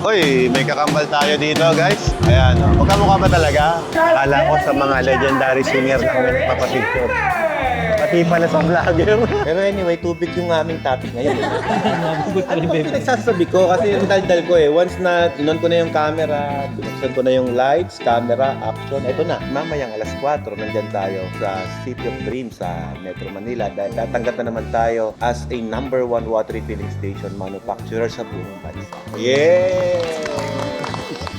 Uy, may kakambal tayo dito, guys. Ayan, magkamukha ba talaga? Akala ko sa mga legendary singer na kami nagpapapicture. Pati pala sa vlogger. Pero anyway, tubig yung aming topic ngayon. Ano ba pinagsasabi ko? Kasi yung daldal ko eh. Once na inon ko na yung camera, binuksan ko na yung lights, camera, action. Ito na, mamayang alas 4, nandyan tayo sa City of Dreams sa Metro Manila. Dahil tatanggap na naman tayo as a #1 water refilling station manufacturer sa buong bansa. Yeah!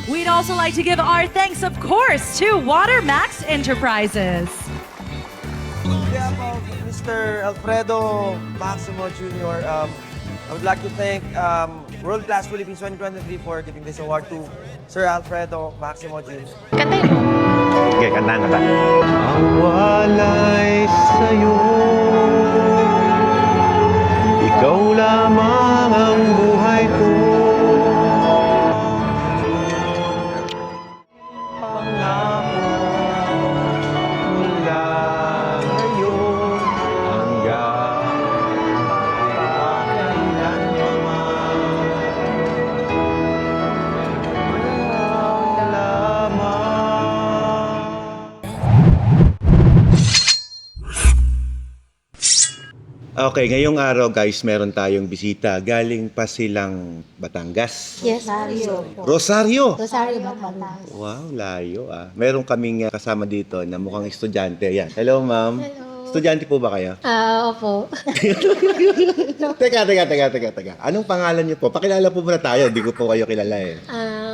We'd also like to give our thanks, of course, to Watermax Enterprises. On behalf of Mr. Alfredo Maximo Jr., I would like to thank World Class Philippines 2023 for giving this award to Sir Alfredo Maximo Jr. Kantay mo. Okay, kanta na ba? Ang walay sa'yo, ikaw lamang ang buhay ko. Pangako mula ngayon hanggang kailanman. Ikaw lamang. Okay, ngayong araw guys, meron tayong bisita. Galing pa silang Batangas. Yes, Rosario po. Rosario! Rosario Batangas. Wow, layo ah. Meron kaming kasama dito na mukhang estudyante. Yan. Hello, ma'am. Hello. Estudyante po ba kayo? Opo. Teka. Anong pangalan niyo po? Pakilala po muna tayo. Hindi ko po kayo kilala eh.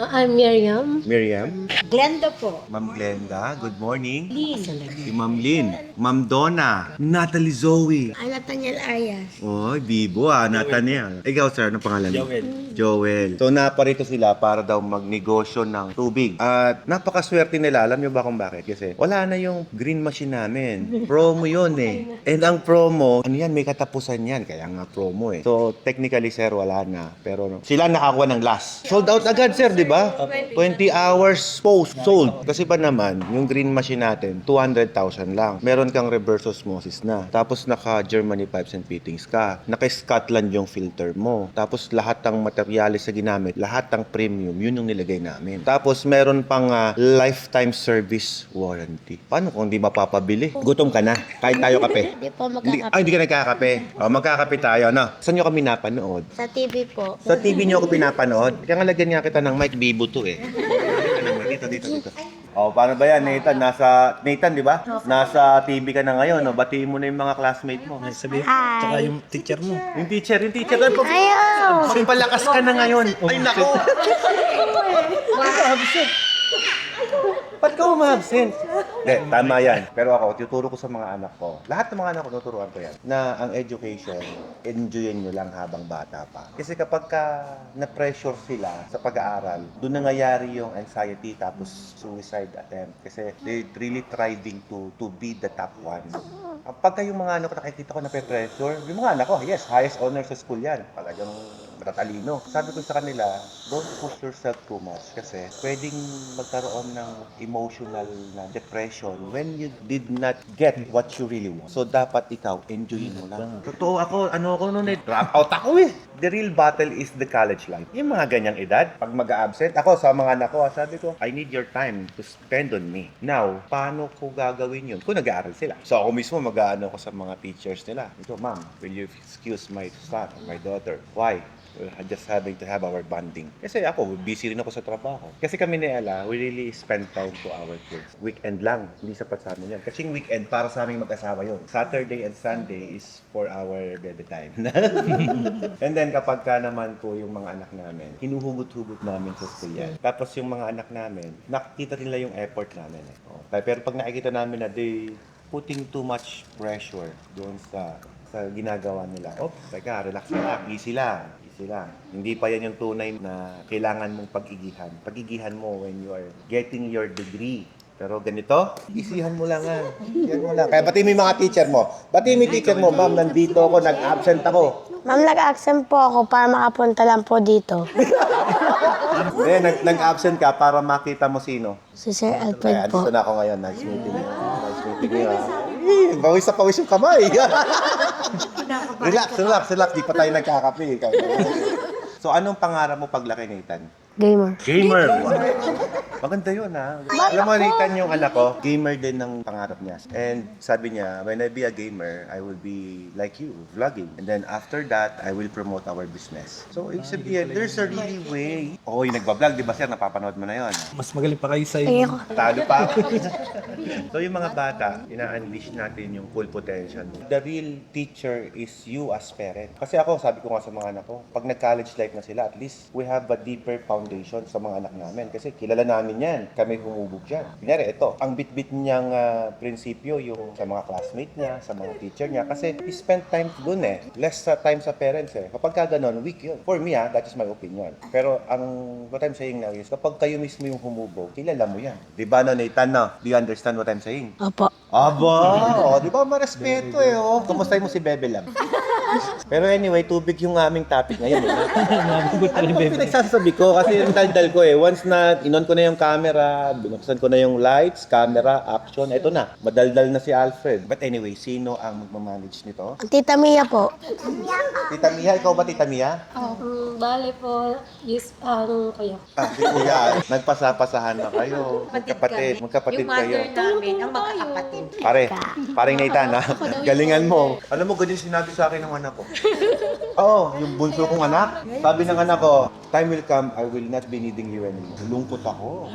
I'm Miriam. Miriam? Glenda po. Ma'am Glenda, good morning. Lynn. Si Ma'am Lynn. Ma'am Donna. Natalie Zoe. Nathaniel Arias. Oy, bibo ah, Nathaniel. Ikaw sir, anong pangalan mo? Joel. So naparito sila para daw magnegosyo ng tubig. At napakaswerte nila. Alam niyo ba kung bakit? Kasi wala na yung green machine namin. Promo yun eh. And ang promo, ano yan, may katapusan yan. Kaya nga promo eh. So technically sir, wala na. Pero sila nakakuha ng last. Sold out agad sir, di ba? 20 hours post sold. Kasi ba naman, yung green machine natin, 200,000 lang. Meron kang reverse osmosis na. Tapos naka-Germany pipes and fittings ka. Naka-Scotland yung filter mo. Tapos lahat ng materialis na ginamit, lahat ng premium, yun yung nilagay namin. Tapos meron pang lifetime service warranty. Paano kung di mapapabili? Gutom ka na. Kain tayo kape. Hindi po magkakape. Hindi ka nagkakape. O, magkakape tayo, no? Saan nyo kami napanood? Sa TV po. Sa TV nyo ako pinapanood. Kaya nga lagyan nga kita ng mic, bibo to eh. Dito. Oh, paano ba yan, Nathan? Nathan, di ba? Nasa TV ka na ngayon, no? Batiin mo na yung mga classmate mo. Sabi, Hi. tsaka yung teacher mo. Yung teacher. Ayaw! Magpalakas ka na ngayon. Ay, nako! Absent. Ba't ka umabsent? Hindi, tama yan. Pero ako, tuturo ko sa mga anak ko. Lahat ng mga anak ko, tuturuan ko yan. Na ang education, enjoyin nyo lang habang bata pa. Kasi kapag na-pressure sila sa pag-aaral, doon nangyayari yung anxiety tapos suicide attempt. Kasi they really striving to be the top one. Pagka yung mga anak ko nakikita ko na-pressure, yung mga anak ko, yes, highest honor sa school yan. Talagang matatalino. Sabi ko sa kanila, don't push yourself too much kasi pwedeng magkaroon ng emotional na depression when you did not get what you really want. So, dapat ikaw, enjoyin mo lang. Totoo ako, noon eh, drop out ako eh. The real battle is the college life. Yung mga ganyang edad, pag mag-absent, ako sa mga anak ko, sabi ko, I need your time to spend on me. Now, paano ko gagawin yun? Kung nag-aaral sila. So, ako mismo mag-aano ko sa mga teachers nila. Ito, ma'am, will you excuse my son, my daughter? Why? We're just having to have our bonding. Kasi ako, busy rin ako sa trabaho. Kasi kami ni Ella, we really spend time to our kids. Weekend lang, hindi sapat sa amin yan. Kasi yung weekend, para sa aming mag-asawa yun. Saturday and Sunday is for our baby time. And then kapag ka naman po yung mga anak namin, hinuhugot-hugot namin sa school yan. Tapos yung mga anak namin, nakikita nila yung effort namin. Oh. Pero pag nakikita namin na they putting too much pressure doon sa ginagawa nila. Oh, teka, relax lang, easy lang. Hindi pa yan yung tunay na kailangan mong pag-igihan. Pag-igihan mo when you are getting your degree. Pero ganito, isihan mo lang ah. Isihan mo lang. Kaya pati may mga teacher mo. Pati may teacher mo, ma'am, nandito ako, nag-absent ako. Ma'am, nag-accent po ako para makapunta lang po dito. Nag-absent ka para makita mo sino. Si Sir Kaya Alfred po. andito na ako ngayon. Nice meeting you. Nice meeting you. Bawis na pawis yung kamay. relax. Di pa tayo nagkakape. So, anong pangarap mo paglaki, Nathan? Gamer. Gamer! Maganda yun, ha? Alam mo, Nathan, yung anak ko, gamer din ng pangarap niya. And sabi niya, when I be a gamer, I will be like you, vlogging. And then after that, I will promote our business. So, ibig sabihin, there's a really way. Oo, yung nagbablog, di ba, sir? Napapanood mo na yun. Mas magaling pa kayo sa Ayoko. Talo pa ako. So, yung mga bata, ina-unleash natin yung full potential mo. The real teacher is you as parent. Kasi ako, sabi ko nga sa mga anak ko, pag nag-college life na sila, at least we have a deeper foundation sa mga anak namin. Kasi kilala namin yan. Kami humubog dyan. Kunyari, ito, ang bit-bit niyang prinsipyo yung sa mga classmate niya, sa mga teacher niya. Kasi he spent time dun eh. Less time sa parents eh. Kapag ka ganun, weak yun. For me that is my opinion. Pero ang what I'm saying now is, kapag kayo mismo yung humubog, kilala mo yan. Di ba no, Nathan, no? Do you understand what I'm saying? Opo. Aba! O, di ba marespeto eh, oh. Kumustahin mo si Bebe Lab? Pero anyway, tubig yung aming topic ngayon. Eh. Nabugot pa ni Ano Bebe. pinagsasabi ko? Kasi yung daldal ko eh. Once na inon ko na yung camera, binuksan ko na yung lights, camera, action, eto na. Madaldal na si Alfred. But anyway, sino ang magmamanage nito? Ang Tita Mia po. Tita Mia? Ikaw ba, Tita Mia? Bale po, kuya. Ah, si Kuya. Nagpasapasahan na kayo. Magkapatid. Magkapatid Yung kayo. mother namin, ang magkakapatid. Paring Nathan, ha? Galingan mo. Alam mo, ganyan sinabi sa akin ng anak ko. Oo, yung bunso kong anak. Sabi ng anak ko, time will come, I will not be needing you anymore. Lungkot ako.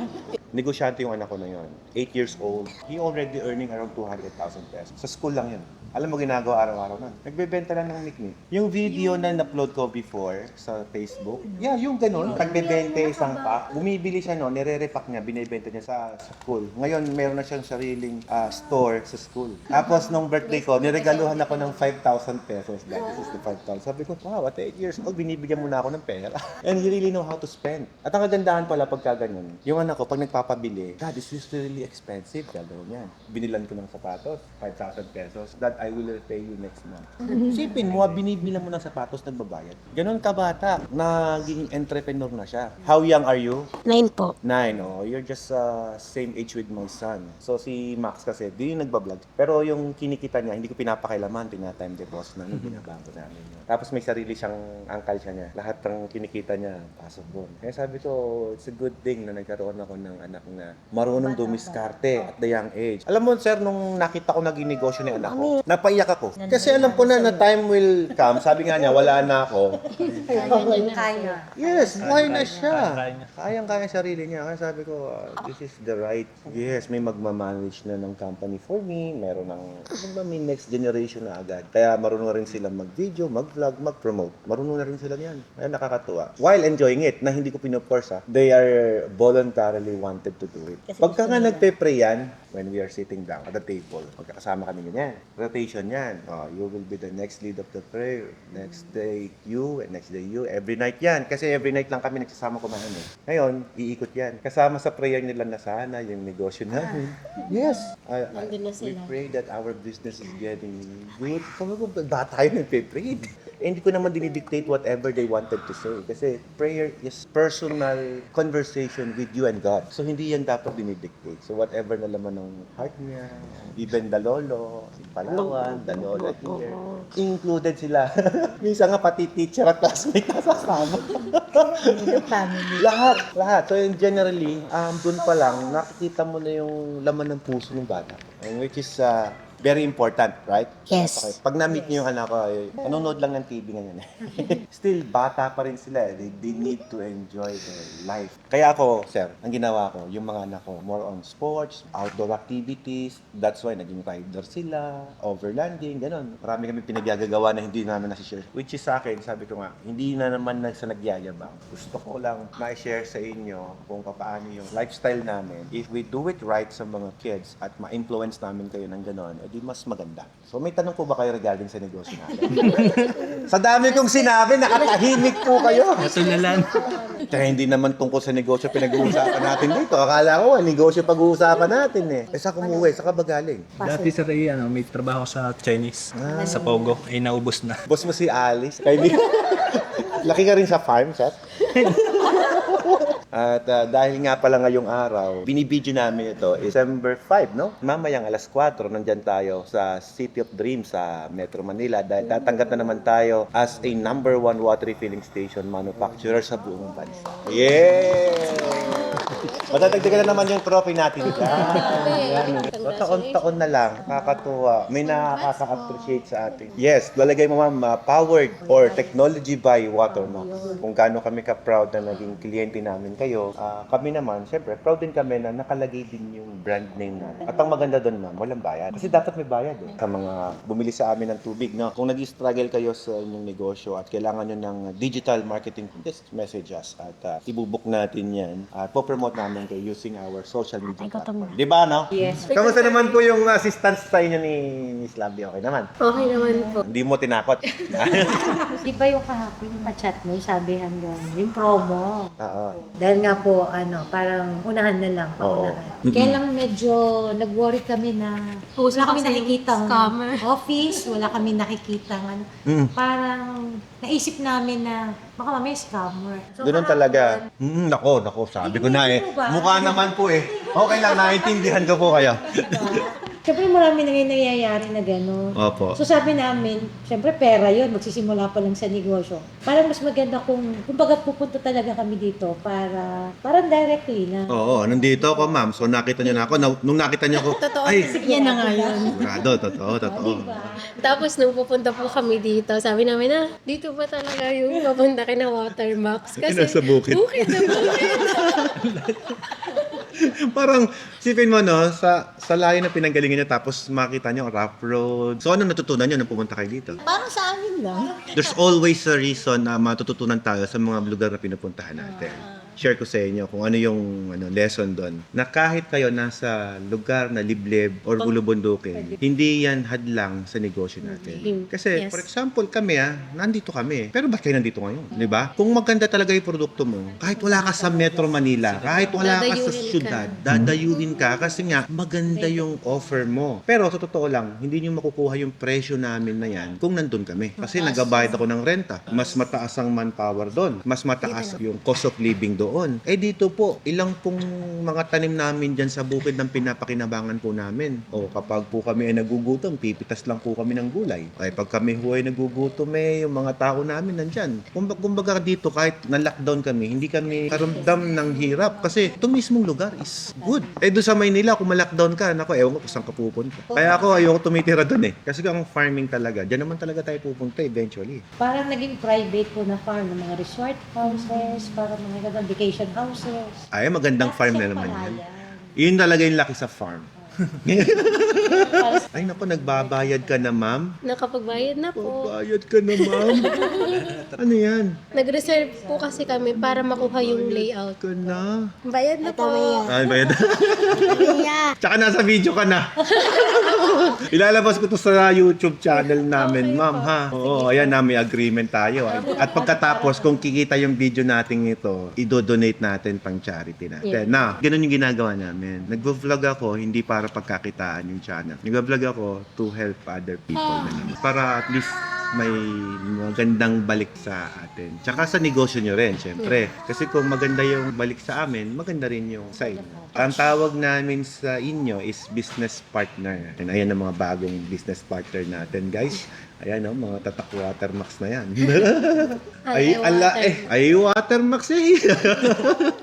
Negosyante yung anak ko na yon. 8 years old. He already earning around 200,000 pesos. Sa school lang yun. Alam mo ginagawa araw-araw na. Nagbebenta lang ng nickname. Yung video na na-upload ko before sa Facebook, yeah, yung ganun. Tagbebente isang pack. Bumibili siya no, nire-repack niya, binibenta niya sa school. Ngayon, meron na siyang sariling store sa school. Tapos, nung birthday ko, niregaluhan ako ng 5,000 pesos. This is the 5,000. Sabi ko, wow, at 8 years old, binibigyan mo na ako ng pera. And he really know how to spend. At ang kagandahan pala pagka ganyan, yung anak ko, pag nagpapabili, God, this is really expensive. Gagawin yan. Binilan ko ng sapatos, 5,000 pesos. That I will pay you next month. Sipin mo, binibilan mo ng sapatos, nagbabayad. Ganon ka bata, naging entrepreneur na siya. How young are you? 9 po. 9, oh. You're just same age with my son. So si Max kasi, di yung nagbablog. Pero yung kinikita niya, hindi ko pinapakailaman, tina-time deposit na binabangko namin. Tapos may sarili siyang angkal siya niya. Lahat ng kinikita niya, pasok doon. Kaya sabi ko, it's a good thing na nagkaroon ako ng anak na marunong dumiskarte at the young age. Alam mo, sir, nung nakita ko naging negosyo ni anak ko, napaiyak ako. Kasi alam ko na time will come. Sabi nga niya, wala na ako. Kaya. Yes, buhay na siya. Kayang-kaya sarili niya. Kaya sabi ko, this is the right. Yes, may magmamanage na ng company for me. Meron ng may next generation na agad. Kaya marunong na rin sila mag-video, mag-vlog, mag-promote. Marunong na rin sila niyan. Kaya nakakatuwa. While enjoying it, na hindi ko pinoforce, they are voluntarily wanted to do it. Pagka nga nagpe-pray yan, when we are sitting down at the table, magkakasama kami ganyan. Rotation yan. Oh, you will be the next lead of the prayer. Next day, you, and next day, you. Every night yan. Kasi every night lang kami nagsasama kumain eh. Ngayon, iikot yan. Kasama sa prayer nila na sana yung negosyo namin. Yes. We pray that our business is getting good. Sabi ko, ba tayo nagpe-pray? Hindi ko naman dinidictate whatever they wanted to say. Kasi prayer is personal conversation with you and God. So, hindi yan dapat dinidictate. So, whatever na laman ng heart niya, even the lolo, si Palawan, the lola here, included sila. Minsan nga pati teacher at classmate nasasama. Lahat. So, generally, dun pa lang, nakikita mo na yung laman ng puso ng bata. Which is very important, right? Yes. Okay. Pag na-meet niyo yung anak ko, nanonood lang ng TV ngayon. Still, bata pa rin sila. They need to enjoy their life. Kaya ako, sir, ang ginawa ko, yung mga anak ko, more on sports, outdoor activities. That's why naging rider sila, overlanding, ganun. Marami kami pinagyagagawa na hindi namin nasi-share. Which is sa akin, sabi ko nga, hindi na naman sa nagyayabang. Gusto ko lang ma-share sa inyo kung paano yung lifestyle namin. If we do it right sa mga kids at ma-influence namin kayo ng ganun, di mas maganda. So may tanong po ba kayo regarding sa negosyo natin? Sa dami kong sinabi, nakatahimik po kayo. Natulalan. Kaya hindi naman tungkol sa negosyo pinag-uusapan natin dito. Akala ko, negosyo pag-uusapan natin eh. Eh, saan kumuwi? Saan ka ba galing? Dati sa Ray, may trabaho sa Chinese. Sa Pogo. Ay naubos na. Boss mo si Alice. Kaya hindi... Laki ka rin sa farm, sir? At dahil nga pala ngayong araw, binibidyo namin ito December 5, no? Mamayang alas 4, nandyan tayo sa City of Dreams sa Metro Manila dahil tatanggap na naman tayo as a number 1 water refilling station manufacturer sa buong bansa. Yeah! Matadagdagan na naman yung trophy natin dyan. So, taon-taon na lang, kakatuwa. May nakaka-appreciate sa atin. Yes, lalagay mo ma'am, powered or technology by Watermax. Kung gaano kami ka-proud na naging kliyente namin kayo, kami naman, syempre, proud din kami na nakalagay din yung brand name natin. At ang maganda doon ma'am, walang bayad. Kasi dapat may bayad eh. Sa mga bumili sa amin ng tubig, no? Kung nag-struggle kayo sa inyong negosyo at kailangan nyo ng digital marketing, just message us at ibubuk natin yan at po-promote namin kayo using our social media platform. Di ba, no? Yes. Kamusta naman po yung assistance sa inyo ni Miss Lambi? Okay naman? Okay naman po. Hindi mo tinakot? Di ba yung kahapon yung chat mo, sabi hanggang yung promo. Oo. Dahil nga po, parang unahan na lang. Oo. Paunahan. Kaya lang medyo nag-worry kami na Puso wala kami kasi nakikita scammer. office, wala kami nakikita parang naisip namin na baka mamaya scammer. So, Ganun talaga. Nako, sabi ko na eh. Hindi po ba? Mukha naman po eh. Okay lang, naiintindihan ko po kayo. Siyempre marami na ngayon nangyayari na gano'n. Opo. So sabi namin, siyempre pera yun, magsisimula pa lang sa negosyo. Parang mas maganda kung baga pupunta talaga kami dito parang directly na. Oo, nandito ako ma'am. So nakita niyo na ako. Nung nakita niyo ako, ay, Yan na nga yun. sigurado, totoo. Tapos nung pupunta po kami dito, sabi namin dito ba talaga yung papunta kina Watermax? Kasi Nasa bukid. Bukid na bukid. Parang, sipin mo no, sa layo na pinanggalingan niyo tapos makita niyo ang rough road. So ano natutunan niyo nung pumunta kayo dito? Parang sa amin lang. There's always a reason na matututunan tayo sa mga lugar na pinupuntahan natin. Share ko sa inyo kung ano yung lesson doon. Na kahit kayo nasa lugar na liblib or gulubundukin, hindi yan hadlang sa negosyo natin. Kasi, Yes. for example, kami nandito kami. Pero ba't kayo nandito ngayon? Di ba? Kung maganda talaga yung produkto mo, kahit wala ka sa Metro Manila, kahit wala ka sa Dadayuhin syudad, dadayuhin ka kasi nga maganda yung offer mo. Pero sa totoo lang, hindi nyo makukuha yung presyo namin na yan kung nandun kami. Kasi nagabayad ako ng renta. Mas mataas ang manpower doon. Mas mataas yung cost of living doon. Dito po, ilang pong mga tanim namin dyan sa bukid ng pinapakinabangan po namin. O kapag po kami ay nagugutom, pipitas lang po kami ng gulay. Ay pag kami ho ay nagugutom yung mga tao namin nandyan. Kumbaga dito, kahit na-lockdown kami, hindi kami karamdam ng hirap. Kasi itong mismong lugar is good. Doon sa Maynila, kung ma-lockdown ka, nako, ewan ko kung saan ka pupunta. Kaya ako, ayoko tumitira doon eh. Kasi ang farming talaga, dyan naman talaga tayo pupunta eventually. Parang naging private po na farm ng mga resort houses, parang mga gandang vacation houses. Ay, magandang farm na naman yan. Yun talaga yung laki sa farm. Ay, naku, nagbabayad ka na, ma'am? Nakapagbayad na po. Bayad ka na, ma'am? Ano yan? Nag-reserve po kasi kami para makuha yung layout. Ka na? Bayad na po. Ay, bayad. Tsaka nasa video ka na. Ilalabas ko to sa YouTube channel namin, ma'am, ha? Oo, ayan na, may agreement tayo. At pagkatapos, kung kikita yung video natin ito, i-donate natin pang charity natin. Na, ganun yung ginagawa namin. Nagvo-vlog ako, hindi para pagkakitaan yung channel. Nag-vlog ako to help other people na naman. Para at least may magandang balik sa atin. Tsaka sa negosyo nyo rin, syempre. Kasi kung maganda yung balik sa amin, maganda rin yung sa inyo. Ang tawag namin sa inyo is business partner. And ayan ang mga bagong business partner natin, guys. Ayan mga tatak Watermax na yan. Ay, Watermax eh.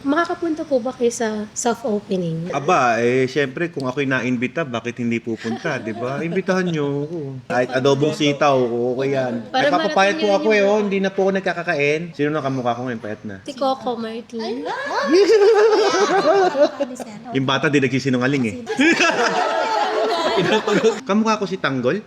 Makakapunta po ba kayo sa soft opening? Aba, syempre kung ako'y na-invita, bakit hindi pupunta, di ba? Imbitahan nyo ako. Kahit adobong sitaw, okay yan. Para Nagpapapayat po marating ako yun hindi na po ako nagkakakain. Sino na kamukha ko ngayon, payat na? Si Coco Martin. Yung bata di nagsisinungaling eh. Kamukha ko si Tanggol?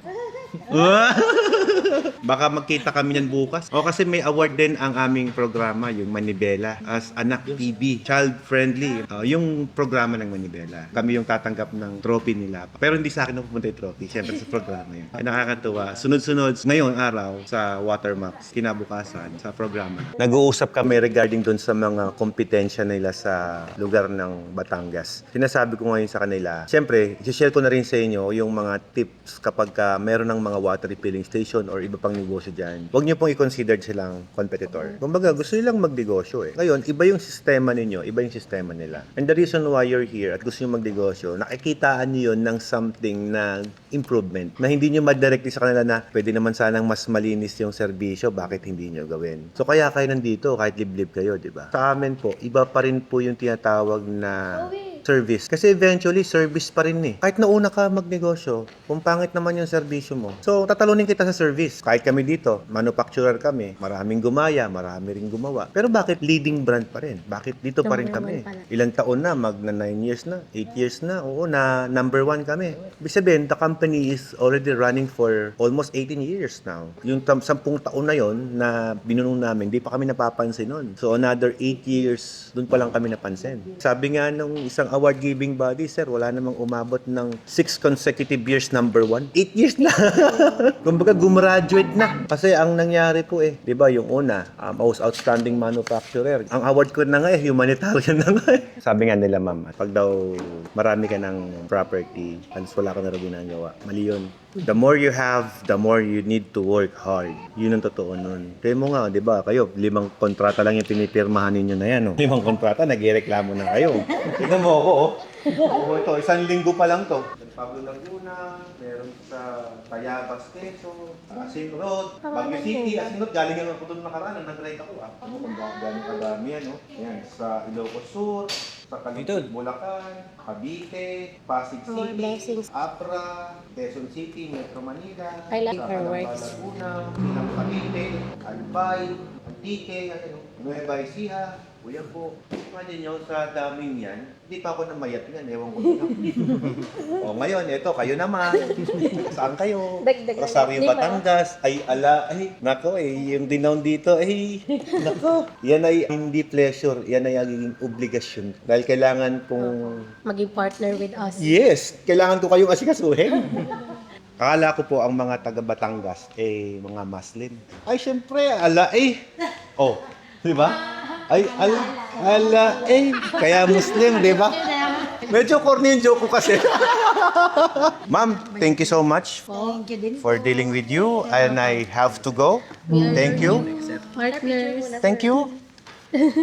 Baka magkita kami niyan bukas. O kasi may award din ang aming programa, yung Manibela, as Anak TV, child-friendly. Yung programa ng Manibela. Kami yung tatanggap ng trophy nila. Pero hindi sa akin napupunta yung trophy, syempre sa programa yun. Ay, nakakatuwa. Sunod-sunod, ngayong araw sa Watermax, kinabukasan sa programa. Nag-uusap kami regarding dun sa mga kompetensya nila sa lugar ng Batangas. Sinasabi ko ngayon sa kanila, syempre, i-share ko na rin sa inyo yung mga tips kapag meron ng mga water refilling station or iba pang ibang negosyo dyan, huwag niyo pong i-consider silang competitor. Kumbaga, gusto nilang magnegosyo eh. Ngayon, iba yung sistema ninyo, iba yung sistema nila. And the reason why you're here at gusto niyo magnegosyo, nakikitaan niyo yun ng something na improvement na hindi niyo ma-direct sa kanila na pwede naman sanang mas malinis yung serbisyo, bakit hindi niyo gawin? So, kaya kayo nandito, kahit liblib kayo, di ba? Sa amin po, iba pa rin po yung tinatawag na service. Kasi eventually, service pa rin eh. Kahit nauna ka magnegosyo, kung pangit naman yung serbisyo mo. So, tatalunin kita sa service. Kahit kami dito, manufacturer kami, maraming gumaya, marami ring gumawa. Pero bakit leading brand pa rin? Bakit dito pa rin kami? Ilang taon na, magna 9 years na, 8 years na, oo, na number 1 kami. Ibig sabihin, the company is already running for almost 18 years now. Yung 10 taon na yon na binuno namin, di pa kami napapansin nun. So, another 8 years, dun pa lang kami napansin. Sabi nga nung isang award-giving body, sir, wala namang umabot ng 6 consecutive years number 1. 8 years na. Kumbaga, gumraduate na. Kasi ang nangyari po eh, di ba, yung una, most outstanding manufacturer. Ang award ko na nga eh, humanitarian na nga eh. Sabi nga nila, ma'am, pag daw marami ka ng property, and wala ka na rin ginagawa, mali yun. The more you have, the more you need to work hard. Yun ang totoo nun. Kaya mo nga, di ba, kayo, 5 kontrata lang yung pinipirmahan ninyo na yan. Oh. 5 kontrata, nag-reklamo na kayo. Tignan mo ako, oh. Oo, ito, 1 linggo pa lang to. Pablo Laguna, meron sa Tayabas, Quezon, Asin Road, Baguio City, Asin Road, galing ang ako doon nakaraan, nag-ride ako. Ano kung galing kadami yan, no? Yan, sa Ilocos Sur, sa Cavite, Bulacan, Cavite, Pasig More City, blessings. Apra, Quezon City, Metro Manila, I like sa her Calamba, words. Laguna, Silang Cavite, Albay, Antique, ano, Nueva Ecija, Kuya po, imagine nyo sa daming yan, hindi pa ako namayat yan, ewan ko na. O ngayon, eto, kayo naman. Saan kayo? Dagdag na Rosario, lang. Batangas. Ay, nako yung dinown dito, nako. Yan ay hindi pleasure, yan ay agiging obligasyon. Dahil kailangan kong, Maging partner with us. yes, kailangan ko kayong asikasuhin. Akala ko po ang mga taga Batangas, mga Muslim. Ay, syempre, Oh, di ba? Ay, kaya Muslim, di ba? Medyo corny yung joke ko kasi. Ma'am, thank you so much for dealing with you. And I have to go. Thank you. Partners. Thank you.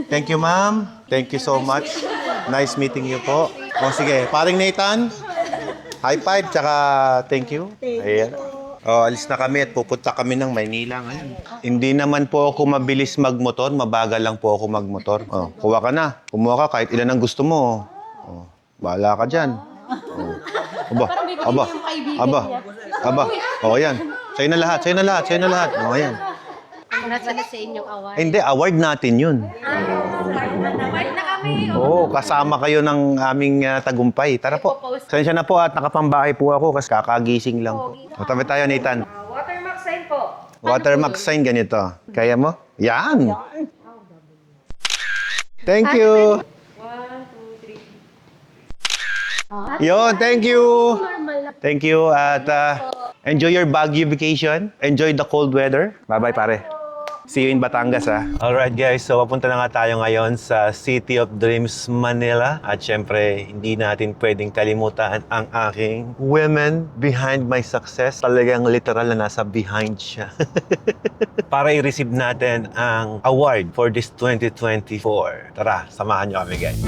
Thank you, ma'am. Thank you so much. Nice meeting you po. O sige, paring Nathan. High five, tsaka thank you. Ayan. O, alis na kami at pupunta kami ng Maynila ngayon. Hindi naman po ako mabilis magmotor, mabagal lang po ako magmotor. O, kuha ka na. Kumuha ka kahit ilan ang gusto mo. O, bahala ka dyan. O. Aba. O, yan. Sa'yo na lahat. O, yan. Nasa na sa inyong award. Hindi, award natin yun. Oo, kasama kayo ng aming tagumpay. Tara po. Sensya na po at nakapambahay po ako kasi kakagising lang po. O, tabi tayo, Nathan. Watermark sign po. Watermark sign ganito. Kaya mo? Yan! Thank you! 1, 2, 3. Yon, thank you! Thank you at enjoy your Baguio vacation. Enjoy the cold weather. Bye-bye, pare. See you in Batangas, ha? Alright, guys. So, papunta na nga tayo ngayon sa City of Dreams, Manila. At syempre, hindi natin pwedeng kalimutan ang aking women behind my success. Talagang literal na nasa behind siya. Para i-receive natin ang award for this 2024. Tara, samahan nyo kami, guys.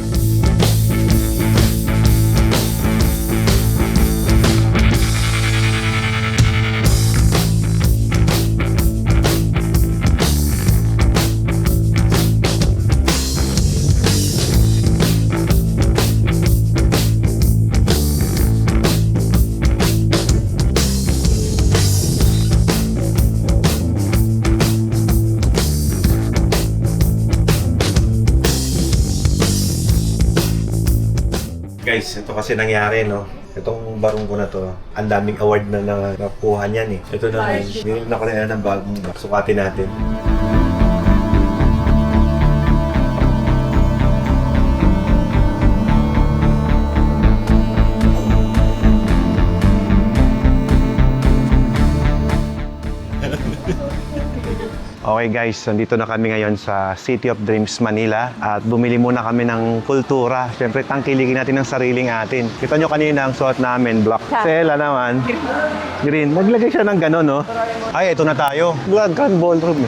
Guys, ito kasi nangyari, no? Itong barong ko na to, ang daming award na nakuha niyan eh. Ito na, meron na ko na ng bagong sukatin natin. Okay guys, nandito na kami ngayon sa City of Dreams, Manila at bumili muna kami ng kultura. Siyempre, tangkilikin natin ng sariling atin. Kita nyo kanina ang suot namin, black. Sela naman. Green. Naglagay siya ng gano'n, no? Ay, ito na tayo. Blood Gun Ballroom.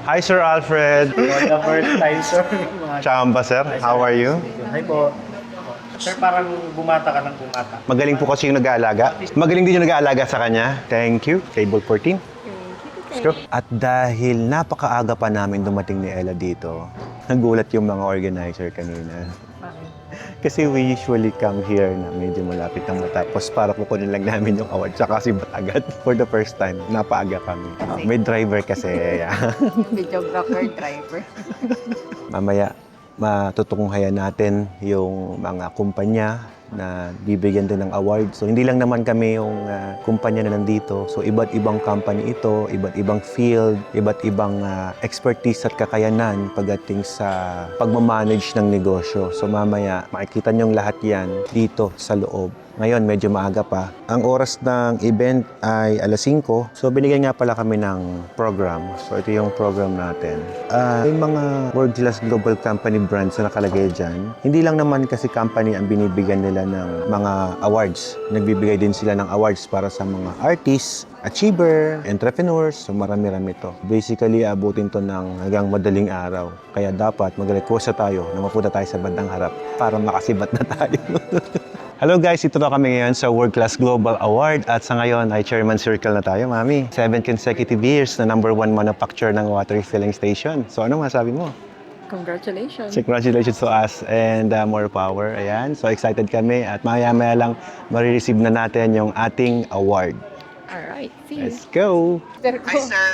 Hi, Sir Alfred. The first time, sir. Chamba, sir. How are you? Hi po. Sir, parang bumata ka ng bumata. Magaling po kasi yung nag-aalaga. Magaling din yung nag-aalaga sa kanya. Thank you. Table 14. Let's go. At dahil napakaaga pa namin dumating ni Ella dito, nagulat yung mga organizer kanina. Kasi we usually come here na medyo malapit ang matapos para kukunin lang namin yung award. Tsaka si agad for the first time. Napaaga kami. May driver kasi. Videographer, driver. Mamaya, matutunghayan natin yung mga kumpanya na bibigyan din ng award. So, hindi lang naman kami yung kumpanya na nandito. So, iba't ibang company ito, iba't ibang field, iba't ibang expertise at kakayanan pagdating sa pagmamanage ng negosyo. So, mamaya, makikita niyong lahat yan dito sa loob. Ngayon, medyo maaga pa. Ang oras ng event ay alas 5. So, binigyan nga pala kami ng program. So, ito yung program natin. May mga world-class global company brands na nakalagay dyan. Hindi lang naman kasi company ang binibigyan nila ng mga awards. Nagbibigay din sila ng awards para sa mga artists, achiever, entrepreneurs. So, marami-rami to. Basically, abutin to ng hanggang madaling araw. Kaya dapat mag-request tayo na mapunta tayo sa bandang harap para makasibat na tayo. Hello guys, ito na kami ngayon sa World Class Global Award at sa ngayon ay Chairman Circle na tayo, Mami. 7 consecutive years na #1 manufacturer ng water refilling station. So ano masabi mo? Congratulations. Congratulations to us and more power. Ayan, so excited kami at maya-maya lang marireceive na natin yung ating award. Alright, see you. Let's go! Hi, sir.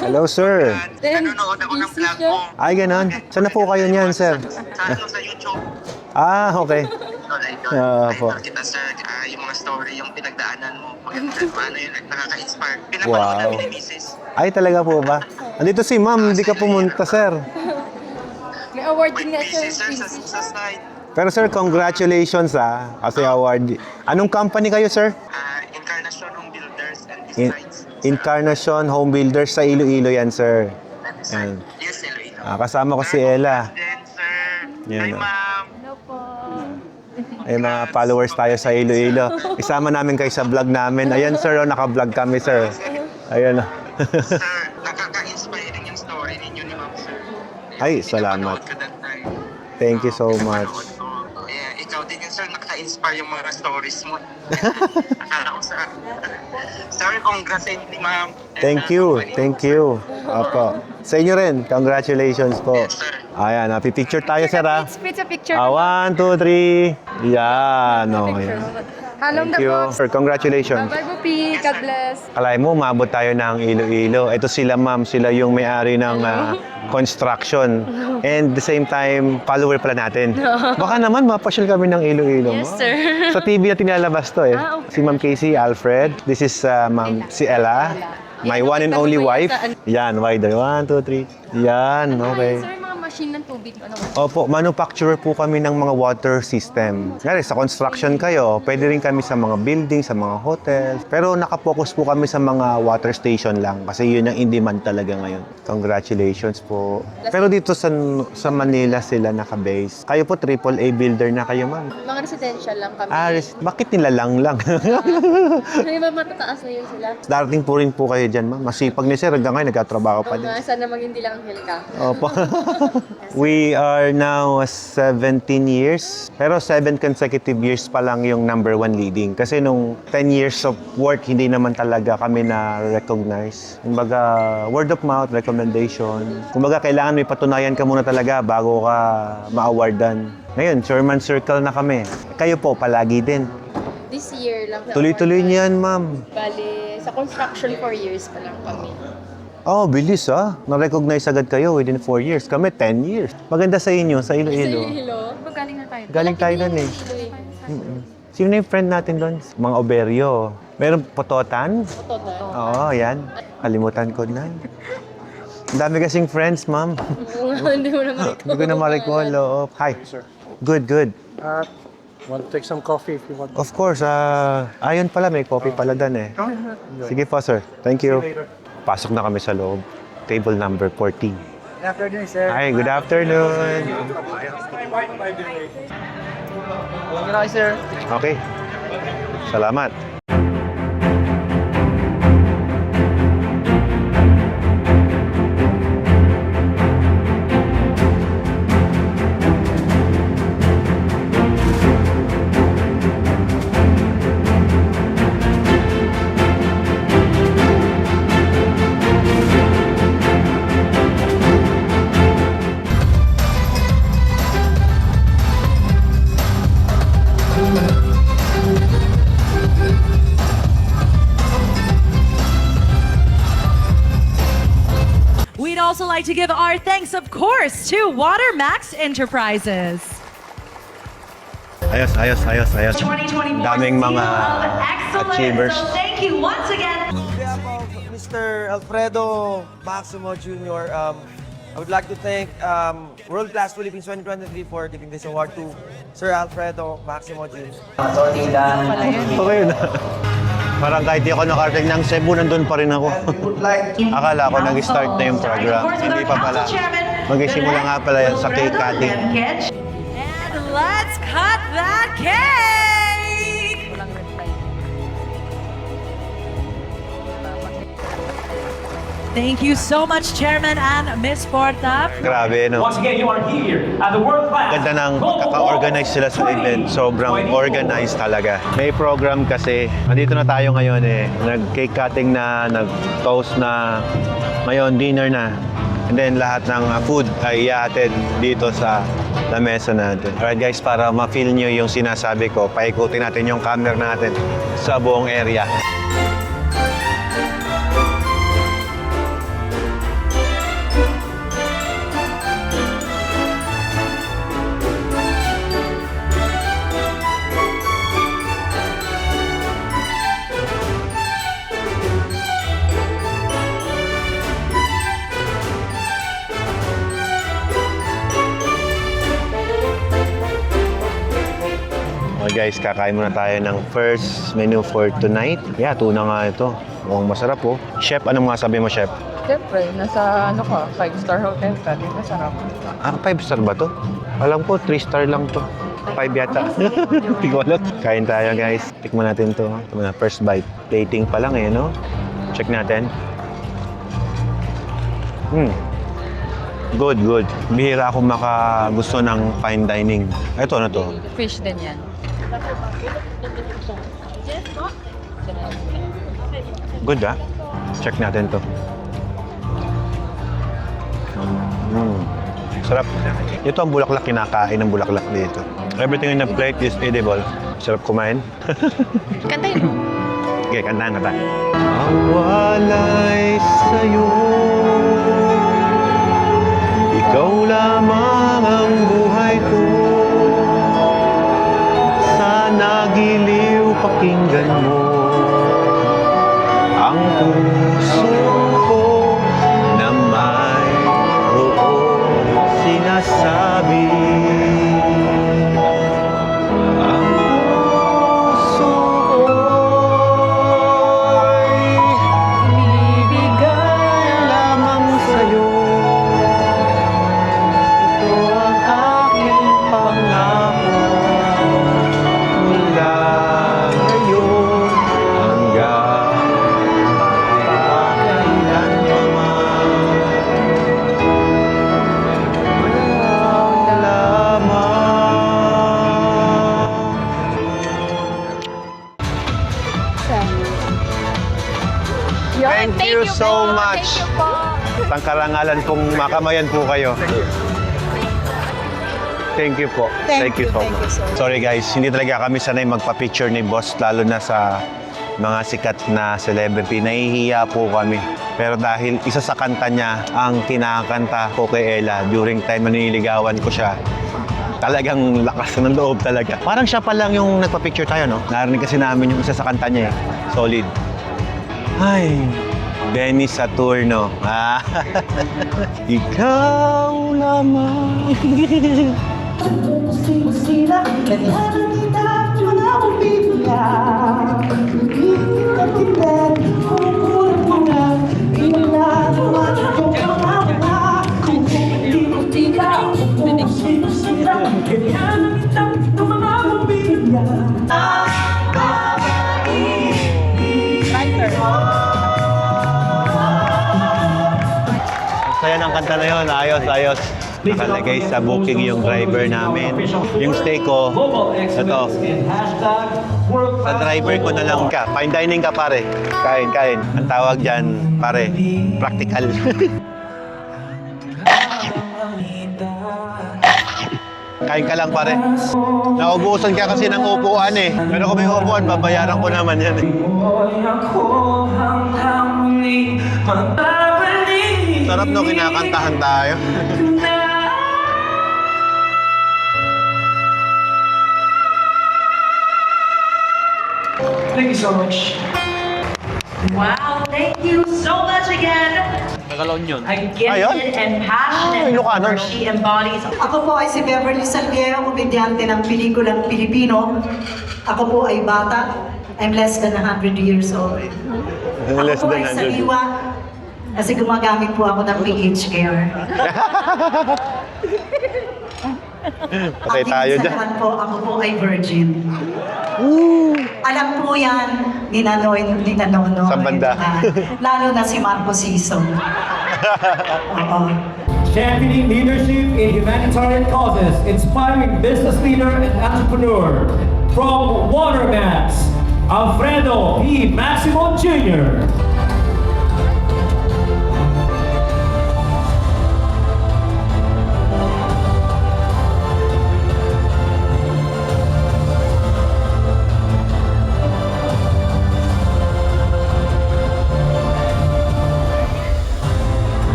Hello, sir. Nanonood ako ng vlog mo. Ay, ganon. Saan na po kayo niyan, sir? Sa YouTube. Ah, okay. Idol kita, sir. Yung mga story, yung pinagdaanan mo. Maganda, paano yun, nakaka-inspire. Pinapanood Wow. namin ni Mrs. Ay, talaga po ba? Andito si ma'am, hindi ka pumunta, sir. May award Quite din nga, busy, sir. sir, sa side. Pero sir, congratulations kasi award. Anong company kayo, sir? Encarnacion Home Builders and In- Designs. Incarnation Home Builders sa Iloilo yan, sir. And Design. Yan. Yes, Eloino. Kasama ko si Ella. Then, sir. Yan, Hi, oh. ma'am. Ay, mga followers tayo sa Iloilo. Isama namin kayo sa vlog namin. Ayan, sir, naka-vlog kami, sir. Ayan. Sir, nakaka-inspiring yung story ninyo ni ma'am, sir. Ay, salamat. Pinapanood ko that time. Thank you so much. Pinapanood ko. Ikaw din yun, sir. Nakaka-inspire yung mga stories mo. Akala ko, sir. Sir, congrats sa inyo ni ma'am. Thank you. Thank you. Opo. Sa inyo rin, congratulations po. Yes, sir. Ayan, picture tayo, sir, ha? Split a picture. 1, 2, 3. Yan. Okay. Halong Thank you. Sir, congratulations. Bye, Bupi. God bless. Kalay mo, maabot tayo ng Iloilo. Ito sila, ma'am. Sila yung may-ari ng construction. And the same time, follower pala natin. Baka naman, mapasyal kami ng Iloilo. Yes, ma'am. sir. Sa TV na tinalabas to eh. Si Ma'am Casey, Alfred. This is Ma'am si Ella. My one and only wife. Yan, wider. 1, 2, 3. Yan, okay. Sir, mga machine ng tubig. Ano? Opo, manufacturer po kami ng mga water system. Ngari, sa construction kayo, pwede rin kami sa mga building, sa mga hotels. Pero nakapokus po kami sa mga water station lang kasi yun ang in-demand talaga ngayon. Congratulations po. Pero dito sa Manila sila naka-base. Kayo po, AAA builder na kayo, ma'am. Mga residential lang kami. Bakit nilalang lang? May mga matataas na yun sila. Darating po rin po kayo dyan, ma'am. Masipag ni sir, hanggang ngayon nagkatrabaho pa din. Sana mag hindi lang anghel ka. Opo. We are now 17 years. Pero 7 consecutive years pa lang yung #1 leading. Kasi nung 10 years of work, hindi naman talaga kami na-recognize. Kumbaga, word of mouth, recommendation. Kumbaga, kailangan may patunayan ka muna talaga bago ka ma-awardan. Ngayon, Chairman Circle na kami. Kayo po, palagi din. This year lang. Tuloy-tuloy niyan, ma'am. Bali, sa construction 4 years pa lang kami. Oh, bilis Na-recognize agad kayo within 4 years. Kami, 10 years. Maganda sa inyo, sa Iloilo. Galing na tayo. Galing tayo doon eh. Sino na yung friend natin doon? Mga Oberyo. Meron Pototan? Total. Oo, yan. Kalimutan ko na. Ang dami kasing friends, ma'am. Hindi mo na ma-recall. Hindi ko na ma-recall. Oo. Hi. Sir. Good, good. Want to take some coffee if you want. Of course, ayun pala, may coffee pala doon eh. Sige po, sir. Thank you. Pasok na kami sa loob. table number 14. Good afternoon, sir. Hi, good afternoon. Alam niyo na kayo, sir. Okay. Salamat. We'd also like to give our thanks, of course, to Watermax Enterprises. Ayos. 2024 Daming mga seal of excellence. achievers. So thank you once again. On behalf of Mr. Alfredo Maximo Jr., I would like to thank World Class Philippines 2023 for giving this award to Sir Alfredo Maximo Jr. Okay na. Parang kahit di ako nakarating ng Cebu, nandun pa rin ako. Akala ko nag-start na yung program. Hindi pa pala. Mag-isimula nga pala yan sa cake cutting. And let's cut that cake! Thank you so much, Chairman and Miss Porta. Grabe, no? Once again, you are here at the world class. Ganda ng kaka-organize sila sa event. Sobrang organized talaga. May program kasi. Andito na tayo ngayon eh. Nag-cake cutting na, nag-toast na. Ngayon, dinner na. And then lahat ng food ay ihatid dito sa lamesa natin. Alright guys, para ma-feel nyo yung sinasabi ko, paikutin natin yung camera natin sa buong area. Okay guys, kakain muna tayo ng first menu for tonight. Yeah, tuna nga ito. Mukhang masarap po. Chef, anong masabi mo, Chef? Siyempre, nasa 5-star hotel ka. Di ba sarap? 5-star ba to? Alam ko, 3-star lang to. 5 yata. Hindi ko alam. Kain tayo guys. Tikman natin to. Ito na, first bite. Plating pa lang eh, no? Check natin. Good. Bihira akong makagusto ng fine dining. Ito na to. Fish din yan. Good ah. Check natin to. Sarap. Ito ang bulaklak, kinakain ng bulaklak dito. Everything in the plate is edible. Sarap kumain. Kantayin mo. Okay, kantahan. Ang walay sa'yo, ikaw lamang ang buhay ko. Sana giliw pakinggan mo ang puso ko na mayroon sinasabi. Ang puso ko'y ibibigay lamang sa'yo. Ito ang aking pangako mula ngayon hanggang magpakailanman. Walang lamang. Thank you so much. Pangkarangalan pong makamayan po kayo. Thank you po. Thank you so much. Sorry guys, hindi talaga kami sanay magpa-picture ni boss, lalo na sa mga sikat na celebrity. Nahihiya po kami. Pero dahil isa sa kanta niya ang kinakanta ko kay Ella during time na nililigawan ko siya, talagang lakas ng loob talaga. Parang siya pa lang yung nagpa-picture tayo, no? Narinig kasi namin yung isa sa kanta niya eh. Solid. Ay, Benny Saturno. Ikaw lamang. Saya ng kanta na yun. Ayos, ayos. Nakalagay sa booking yung driver namin. Yung stay ko, ito. Sa driver ko na lang ka. Fine dining ka, pare. Kain, kain. Ang tawag dyan, pare, practical. Kain ka lang, pare. Naubusan ka kasi ng upuan eh. Pero kung may upuan, babayaran ko naman yan eh. Sarap no, kinakantahan tayo. Thank you so much. Wow, thank you so much again. A gifted and passionate performer she embodies. Ako po ay si Beverly Salguero, komedyante ng pelikulang Pilipino. Ako po ay bata. I'm less than 100 years old. Less Ako po than ay 100. sariwa kasi gumagamit po ako ng PH Care. Patay tayo At dyan. sa lahat po, ako po ay virgin. Alam po yan ni Nanono. Sa banda. Lalo na si Marco Sison. Oo. Championing leadership in humanitarian causes, inspiring business leader and entrepreneur. From Watermax, Alfredo P. Maximo Jr.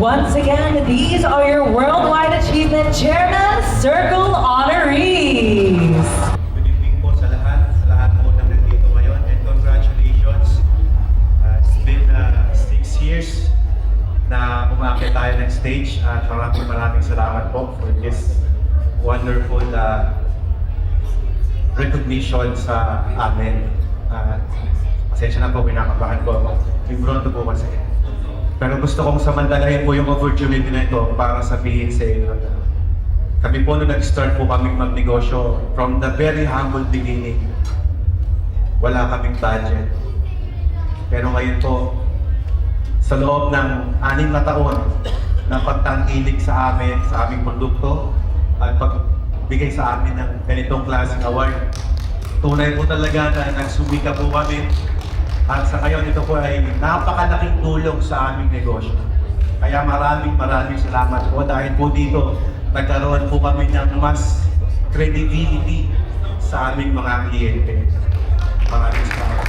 Once again, these are your Worldwide Achievement Chairman Circle honorees. Good evening po sa lahat po na nandito ngayon, and congratulations. It's been 6 years na umakit tayo ng stage at maraming salamat po for this wonderful recognition sa amin. Pasensya na po, pinakabahan ko. Imbronto po kasi. Pero gusto kong samantalahin po yung opportunity na ito para sabihin sa inyo na kami po nung nag-start po kaming magnegosyo from the very humble beginning. Wala kaming budget. Pero ngayon po, sa loob ng 6 na taon na pagtangkilik sa amin, sa aming produkto at pagbigay sa amin ng ganitong klaseng award, tunay po talaga na nagsumika po kami. At sa ngayon, ito po ay napakalaking tulong sa aming negosyo. Kaya maraming salamat po dahil po dito nagkaroon po kami ng mas credibility sa aming mga kliyente. Maraming salamat.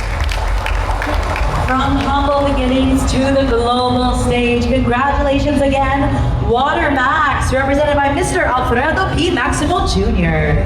From humble beginnings to the global stage, congratulations again, Watermax, represented by Mr. Alfredo P. Maximo Jr.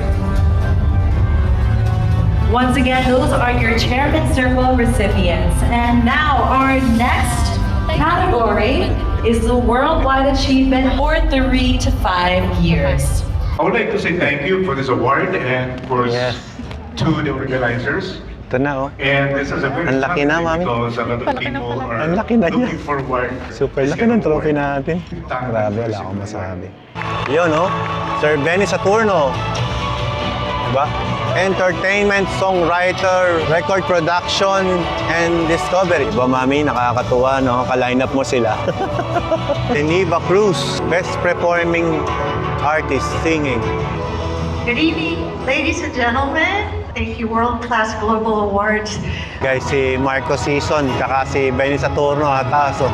Once again, those are your Chairman Circle recipients. And now our next category is the Worldwide Achievement for 3 to 5 years. I would like to say thank you for this award and for to the organizers. Ito na oh. And this is a very Ang laki na, Mami. because a lot of people are Ang laki na niya. looking forward. Super laki ng trophy natin. Grabe, wala akong masabi. Yun, no? Sir Benny Saturno. Diba? Entertainment, songwriter, record production, and discovery. Diba, Mami? Nakakatuwa, no? Ka-line up mo sila. Geneva Cruz, best performing artist, singing. Good evening, ladies and gentlemen. Thank you, World Class Global Awards. Guys, si Marco Sison, tsaka si Benny Saturno ata. So,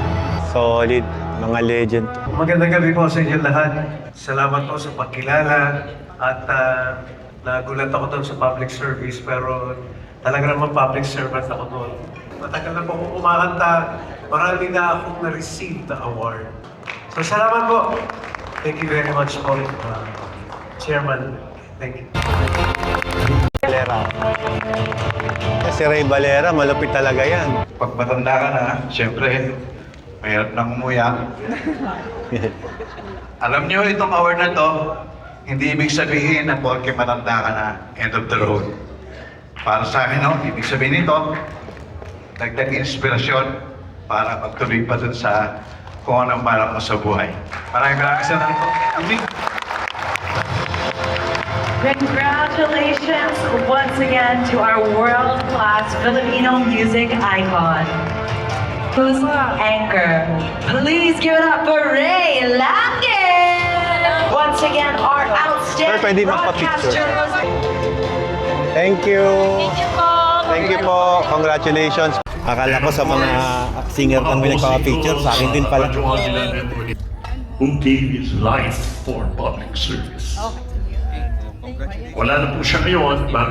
solid, mga legend. Magandang gabi po sa inyo lahat. Salamat po sa pagkilala at nagulat ako doon sa public service pero talaga naman public servant ako doon. Matagal na po akong kumakanta, marami na akong na-receive na award. So salamat po. Thank you very much po, Chairman. Thank you. Valera. Si Ray Valera, malupit talaga yan. Pag matanda ka na, syempre, mahirap na umuya. Alam niyo, itong award na to, hindi ibig sabihin na porke matanda ka na, end of the road. Para sa akin, no, ibig sabihin nito, dagdag inspirasyon para magtuloy pa dun sa kung anong balak mo sa buhay. Maraming salamat po. Congratulations once again to our world-class Filipino music icon, who's anchor. Please give it up for Ray Langen! Once again, our outstanding pwede magpa-picture. broadcaster. Thank you. Thank you po. Congratulations. Akala ko sa mga singer kami nagpapapicture, sa akin din pala. Who gave his life for public service. Wala na po siya ngayon, but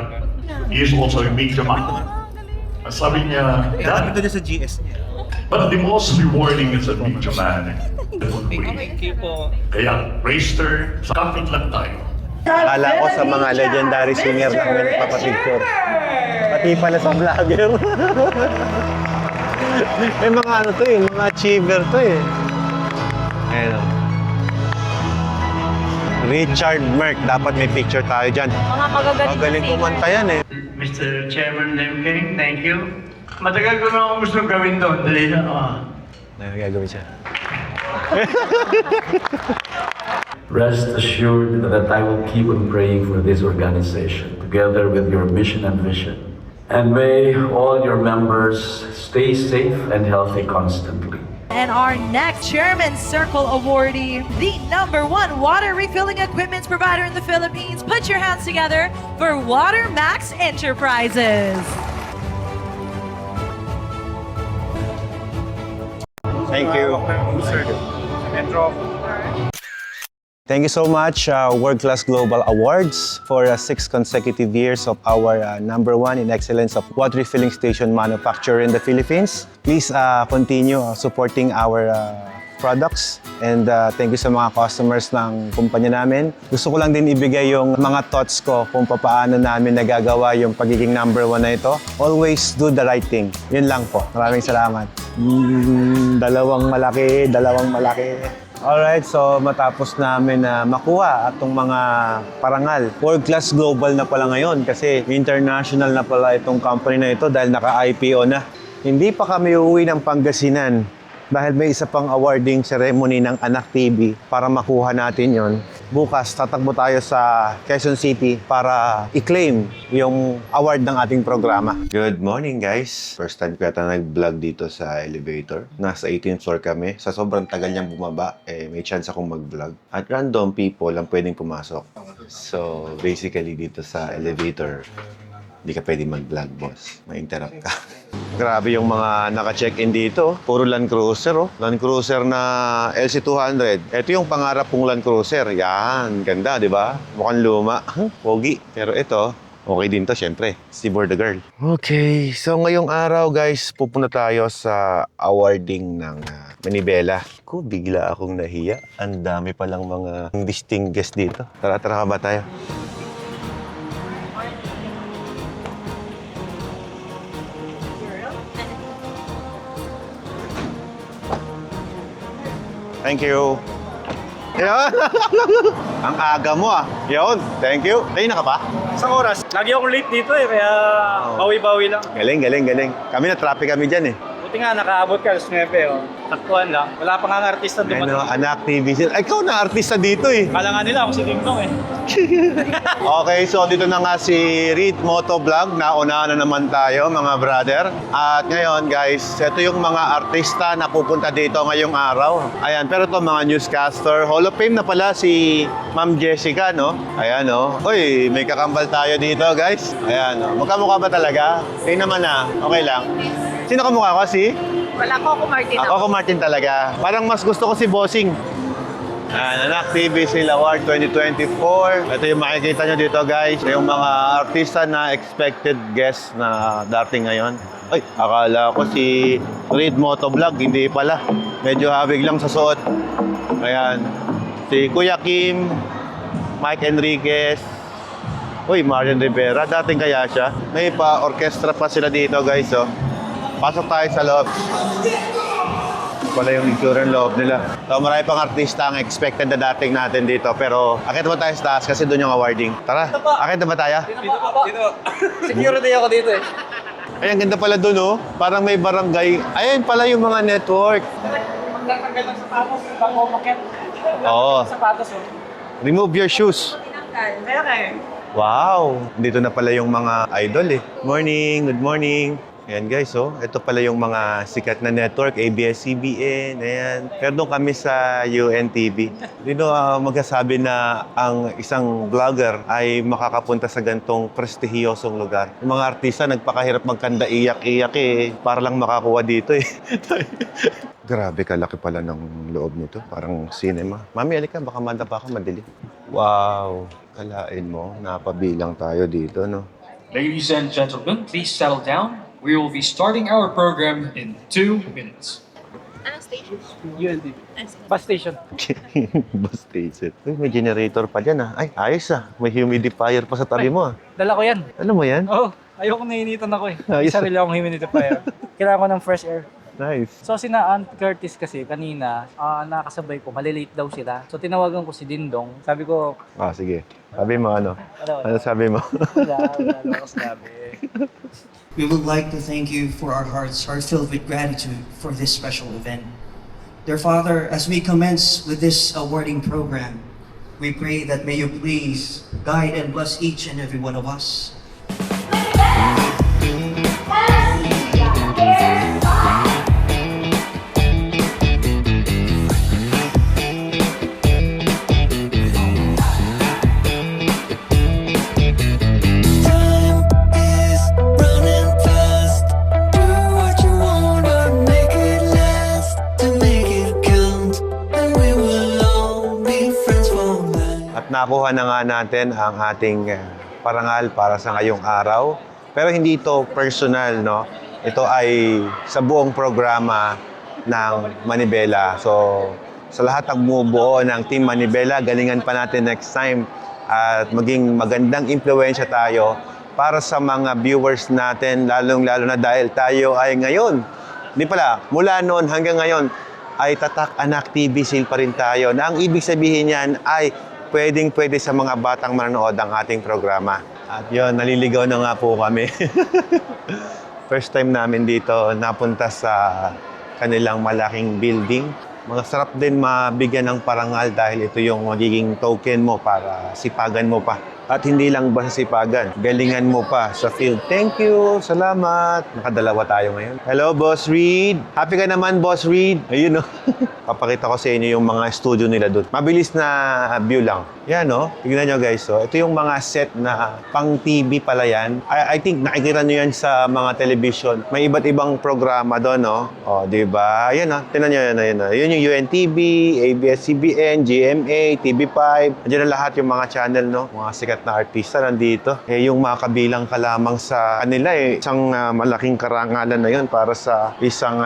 he is also a media man. Sabi niya, Sabi ko sa GS niya. but the most rewarding is a media man. Kaya, raised her, kapit lang tayo. Akala ko sa mga legendary singer lang na nagpapapicture. Pati pala sa vlogger. May mga ano to eh, mga achiever to eh. Ayun o. Richard Merck, dapat may picture tayo dyan. Mga magagaling Magaling kumanta yan eh. Mr. Chairman Lemking, thank you. Matagal ko na akong gusto gawin doon. Dali na. Ayun, gagawin siya. Rest assured that I will keep on praying for this organization together with your mission and vision. And may all your members stay safe and healthy constantly. And our next Chairman's Circle awardee, the #1 water refilling equipment provider in the Philippines. Put your hands together for WaterMax Enterprises. Thank you. Thank you so much, World Class Global Awards, for 6 consecutive years of our #1 in excellence of water refilling station manufacturer in the Philippines. Please continue supporting our products and thank you sa mga customers ng kumpanya namin. Gusto ko lang din ibigay yung mga thoughts ko kung paano namin nagagawa yung pagiging #1 na ito. Always do the right thing. Yun lang po. Maraming salamat. Dalawang malaki. Alright, so matapos namin na makuha atong mga parangal. World Class Global na pala ngayon kasi international na pala itong company na ito dahil naka-IPO na. Hindi pa kami uuwi ng Pangasinan dahil may isa pang awarding ceremony ng Anak TV para makuha natin yon. Bukas, tatakbo tayo sa Quezon City para i-claim yung award ng ating programa. Good morning, guys. First time ko yata nag-vlog dito sa elevator. Nasa 18th floor kami. Sa sobrang tagal niyang bumaba, may chance akong mag-vlog. At random people lang pwedeng pumasok. So, basically dito sa elevator, hindi ka pwede mag-vlog, boss. Ma-interrupt ka. Grabe yung mga naka-check-in dito. Puro Land Cruiser, oh. Land Cruiser na LC200. Ito yung pangarap kong Land Cruiser. Yan, ganda, di ba? Mukhang luma. Pogi. Pero ito, okay din to, syempre. Si Born the Girl. Okay, so ngayong araw, guys, pupunta tayo sa awarding ng Manibela. Ko, bigla akong nahiya. Ang dami palang mga distinguished dito. Tara ka ba tayo? Thank you. Yan. Ang aga mo ah. Yun. Thank you. Tayo na ka ba? Isang oras. Lagi ako late dito eh, kaya bawi-bawi lang. Galing. Kami na traffic kami dyan eh. Buti nga, nakaabot ka, Snepe, oh. Taktuan lang. Wala pa nga ang artista dumating. Anak TV. Ay, ikaw na artista dito eh. Kala nga nila ako si Ding Dong eh. Okay, so dito na nga si Reed Motovlog. Nauna na naman tayo, mga brother. At ngayon, guys, ito yung mga artista na pupunta dito ngayong araw. Ayan, pero ito mga newscaster. Hall of Fame na pala si Ma'am Jessica, no? Ayan, no? Uy, may kakambal tayo dito, guys. Ayan, no? Magkamukha ba talaga? Tingnan naman na. Okay lang. Sino kamukha ko? Si? Wala, Coco Martin ako. Coco Martin talaga. Parang mas gusto ko si Bossing. Anak TV Sale Award 2024. Ito yung makikita nyo dito, guys. Yung mga artista na expected guest na dating ngayon. Ay, akala ko si Reed Motovlog. Hindi pala. Medyo habig lang sa suot. Ayan. Si Kuya Kim, Mike Enriquez. Uy, Marian Rivera. Dating kaya siya. May pa-orchestra pa sila dito, guys. Oh. Pasok tayo sa loob. Wala yung itsura ng loob nila. So, marami pang artista ang expected na dating natin dito. Pero, akit mo tayo sa taas kasi doon yung awarding. Tara, akit na ba tayo? Dito. Security ako dito eh. Ay, ang ganda pala doon, oh. Parang may barangay. Ayan pala yung mga network. Tanggal ng sapatos bago umakyat. Oo. Sapatos oh. Remove your shoes. Kaya eh. Wow! Dito na pala yung mga idol eh. Morning, good morning. Ayan guys, oh. Ito pala yung mga sikat na network, ABS-CBN, ayan. Pero doon kami sa UNTV. Dito magsasabi na ang isang vlogger ay makakapunta sa gantong prestihiyosong lugar. Yung mga artista nagpakahirap magkanda, iyak-iyak eh. Para lang makakuha dito eh. Grabe kalaki pala ng loob nito. Parang cinema. Mami, alika, baka madapa ako, madilim. Wow! Kalain mo, napabilang tayo dito, no? Ladies and gentlemen, please settle down. We will be starting our program in 2 minutes. Station? UNT. Bus station. Bus station. Uy, may generator pa dyan ah. Ay, ayos ah. May humidifier pa sa tabi mo ah. Dala ko yan. Alam mo yan? Oo. Ayoko nainitan ako eh. Ayos. Sarili akong humidifier. Kailangan ko ng fresh air. Nice. So sina Aunt Curtis kasi kanina, nakasabay ko, malilate daw sila. So tinawagan ko si Dindong. Sabi ko, Ah, sige. Sabi mo ano? Ano? Ano sabi mo? wala ako sabi. We would like to thank you for our hearts are filled with gratitude for this special event. Dear Father, as we commence with this awarding program, we pray that may you please guide and bless each and every one of us. Nakuha na nga natin ang ating parangal para sa ngayong araw. Pero hindi ito personal, no? Ito ay sa buong programa ng Manibela. So, sa lahat ng bumubuo ng Team Manibela, galingan pa natin next time at maging magandang impluwensya tayo para sa mga viewers natin, lalong-lalo na dahil tayo ay ngayon. Hindi pala, mula noon hanggang ngayon ay Tatak Anak TV Seal pa rin tayo. Na ang ibig sabihin niyan ay pwedeng-pwede sa mga batang manonood ang ating programa. At yun, naliligaw na nga po kami. First time namin dito napunta sa kanilang malaking building. Masarap din mabigyan ng parangal dahil ito yung magiging token mo para sipagan mo pa. At hindi lang basta sipagan, galingan mo pa sa field. Thank you, salamat. Nakadalawa tayo ngayon. Hello, Boss Reed. Happy ka naman, Boss Reed. Ayun, no? Papakita ko sa inyo yung mga studio nila doon. Mabilis na view lang. Yan, no? Tignan nyo, guys. So, ito yung mga set na pang TV pala yan. I think nakikita nyo yan sa mga television. May iba't ibang programa doon, no? O, diba? Yan, no? Tignan nyo yan, yun, no? Yun yung UNTV, ABS-CBN, GMA, TV5. Andiyan na lahat yung mga channel, no? Mga sikat na artista nandito. Eh, yung mga kabilang ka lamang sa kanila, eh, isang malaking karangalan na yun para sa isang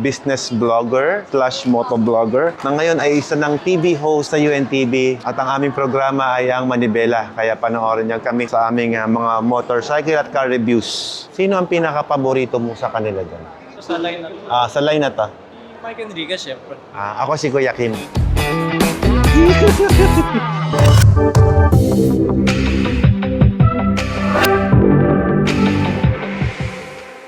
business blogger / motovlogger na ngayon ay isa ng TV host sa UNTV at ang aming programa ay ang Manibela. Kaya panoorin niyo kami sa aming mga motorcycle at car reviews. Sino ang pinaka-paborito mo sa kanila dyan? So, sa line na. Sa line na to? Mike Enriquez, syempre. Ako si Kuya Kim.